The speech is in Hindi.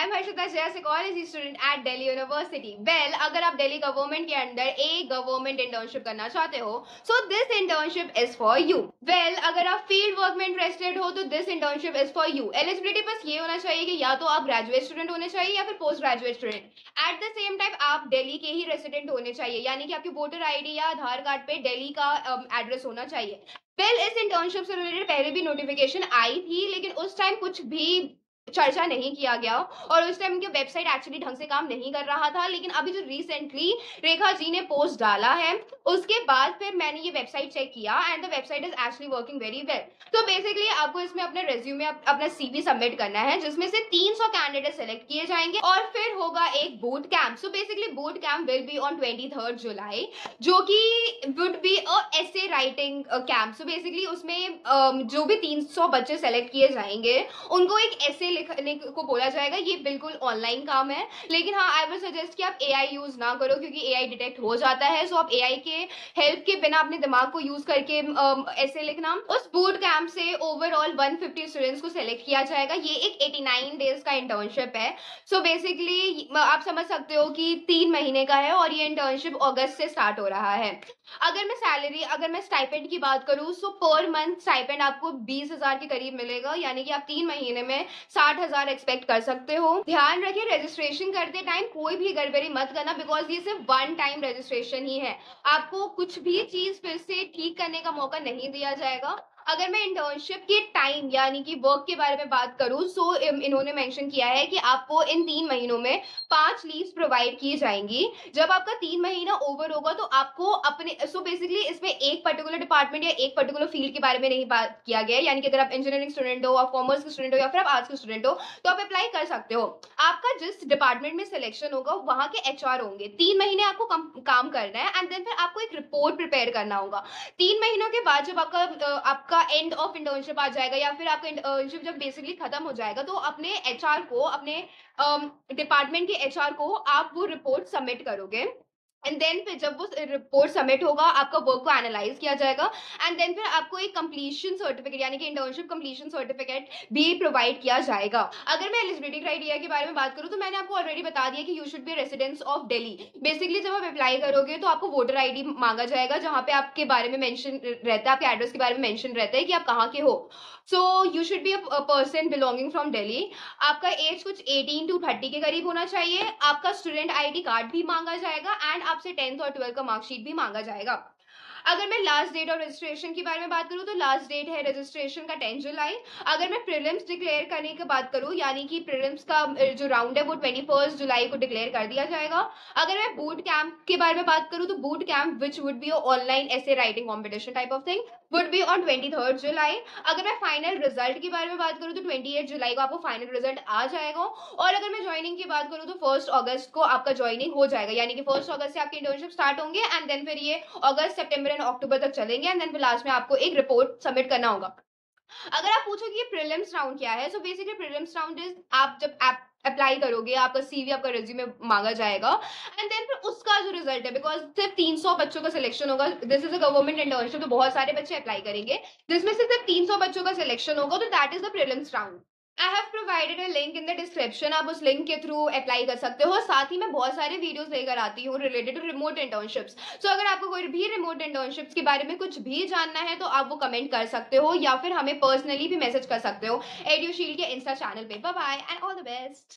आई एम हर्षिता जय, psychology student at Delhi university. Well, अगर आप दिल्ली गवर्नमेंट के अंदर एक गवर्नमेंट इंटर्नशिप करना चाहते हो, so this internship is for you. Well, अगर आप फील्ड वर्क में इंटरेस्टेड हो तो this internship is for you. Eligibility बस ये होना चाहिए कि या तो आप ग्रेजुएट स्टूडेंट होने चाहिए या फिर post graduate student. At the same time आप दिल्ली के ही रेसिडेंट होने चाहिए, यानी कि आपकी वोटर आईडी या आधार कार्ड पे दिल्ली का एड्रेस होना चाहिए। वेल, इस इंटर्नशिप से रिलेटेड पहले भी नोटिफिकेशन आई थी, लेकिन उस टाइम कुछ भी चर्चा नहीं किया गया और उस टाइम उनकी वेबसाइट एक्चुअली ढंग से काम नहीं कर रहा था। लेकिन अभी जो रिसेंटली रेखा जी ने पोस्ट डाला है, उसके बाद फिर मैंने ये वेबसाइट चेक किया and the website is actually working very well. तो बेसिकली आपको इसमें अपने रेज्यूमे अपना सीवी सबमिट करना है, जिसमें से 300 कैंडिडेट सेलेक्ट किए जाएंगे और फिर होगा एक boot camp. So basically boot camp will be on 23 जुलाई, जो कि would be a essay writing camp. So basically उसमें जो भी 300 बच्चे सेलेक्ट किए जाएंगे उनको एक एसे लिखने को बोला जाएगा। ये बिल्कुल ऑनलाइन काम है, लेकिन हाँ, आई विल सजेस्ट कि आप एआई यूज ना करो, क्योंकि एआई डिटेक्ट हो जाता है। सो आप एआई के हेल्प के बिना अपने दिमाग को यूज करके ऐसे लिखना। उस बूट कैंप से ओवरऑल 150 स्टूडेंट्स को सेलेक्ट किया जाएगा। ये एक 89 डेज का इंटर्नशिप है। सो बेसिकली आप समझ सकते हो कि 3 महीने का है और ये इंटर्नशिप अगस्त से स्टार्ट हो रहा है। अगर मैं स्टाइपेंड की बात करूं, सो पर मंथ स्टाइपेंड आपको 20,000 के करीब मिलेगा, यानी कि आप 3 महीने में 60,000 एक्सपेक्ट कर सकते हो। ध्यान रखिए, रजिस्ट्रेशन करते टाइम कोई भी गड़बड़ी मत करना, बिकॉज ये सिर्फ वन टाइम रजिस्ट्रेशन ही है। आपको कुछ भी चीज फिर से ठीक करने का मौका नहीं दिया जाएगा। अगर मैं इंटर्नशिप के टाइम यानी कि वर्क के बारे में बात करूं, सो इन्होंने मेंशन किया है कि आपको इन 3 महीनों में 5 लीव्स प्रोवाइड की जाएंगी। जब आपका 3 महीना ओवर होगा तो आपको अपने बेसिकली इसमें एक पर्टिकुलर डिपार्टमेंट या एक पर्टिकुलर फील्ड के बारे में नहीं बात किया गया है, यानी कि अगर आप इंजीनियरिंग स्टूडेंट हो, आप कॉमर्स के स्टूडेंट हो या फिर आप आर्ट्स के स्टूडेंट हो, तो आप अप्लाई कर सकते हो। आपका जिस डिपार्टमेंट में सिलेक्शन होगा वहां के एचआर होंगे। 3 महीने आपको काम करना है एंड देन फिर आपको एक रिपोर्ट प्रिपेयर करना होगा। 3 महीनों के बाद जब आपका एंड ऑफ इंटर्नशिप आ जाएगा या फिर आपका इंटर्नशिप जब बेसिकली खत्म हो जाएगा, तो अपने एचआर को, अपने डिपार्टमेंट के एचआर को आप वो रिपोर्ट सबमिट करोगे। एंड देन फिर जब वो रिपोर्ट सबमिट होगा, आपका वर्क को एनालाइज किया जाएगा एंड देन फिर आपको एक कंप्लीशन सर्टिफिकेट यानी कि इंटर्नशिप कंप्लीशन सर्टिफिकेट भी प्रोवाइड किया जाएगा। अगर मैं एलिजिबिलिटी क्राइटेरिया के बारे में बात करूं, तो मैंने आपको ऑलरेडी बता दिया कि you should be residence of Delhi. Basically जब आप अप्लाई करोगे तो आपको वोटर आईडी मांगा जाएगा, जहां पे आपके बारे में मेंशन रहता है, आपके एड्रेस के बारे में मेंशन रहता है कि आप कहाँ के हो। So you should be a person belonging from Delhi. आपका एज कुछ 18 to 30 के करीब होना चाहिए। आपका स्टूडेंट आईडी कार्ड भी मांगा जाएगा एंड आपसे 10th और 12th का मार्कशीट भी मांगा जाएगा। अगर मैं लास्ट डेट और रजिस्ट्रेशन के बारे में बात करूं, तो लास्ट डेट है रजिस्ट्रेशन का 10 जुलाई। अगर मैं प्रीलिम्स डिक्लेयर करने की बात करूं, यानी कि प्रीलिम्स का जो राउंड है वो 21 जुलाई को डिक्लेयर कर दिया जाएगा। अगर मैं बूट कैंप के बारे में बात करूं, तो boot camp which would be online ऐसे writing competition type of thing would be on 23 July. अगर मैं फाइनल रिजल्ट के बारे में बात करूं, तो 28 जुलाई को आपको फाइनल रिजल्ट आ जाएगा। और अगर मैं ज्वाइनिंग की बात करूं, तो 1 अगस्त को आपका ज्वाइनिंग हो जाएगा, यानी कि 1 अगस्त से आपकी इंटर्नशिप स्टार्ट होंगे एंड देन फिर ये अगस्त, सितंबर एंड अक्टूबर तक चलेंगे एंड देन लास्ट में आपको एक रिपोर्ट सबमिट करना होगा। अगर आप पूछो कि ये प्रीलिम्स राउंड क्या है, so basically prelims round is आप जब अप्लाई करोगे, आपका सीवी, आपका रिज्यूमे मांगा जाएगा एंड देन फिर उसका जो रिजल्ट है, बिकॉज सिर्फ 300 बच्चों का सिलेक्शन होगा, this is a government internship, तो बहुत सारे बच्चे अप्लाई करेंगे, जिसमें से सिर्फ 300 बच्चों का सिलेक्शन होगा, तो that is the prelims round. I have provided a link in the description, आप उस लिंक के थ्रू अप्लाई कर सकते हो। साथ ही मैं बहुत सारे वीडियोस लेकर आती हूँ रिलेटेड टू रिमोट इंटर्नशिप्स। सो अगर आपको कोई भी रिमोट इंटर्नशिप्स के बारे में कुछ भी जानना है, तो आप वो कमेंट कर सकते हो या फिर हमें पर्सनली भी मैसेज कर सकते हो एड्यूशील्ड के इंस्टा चैनल पे। Bye bye and all the best.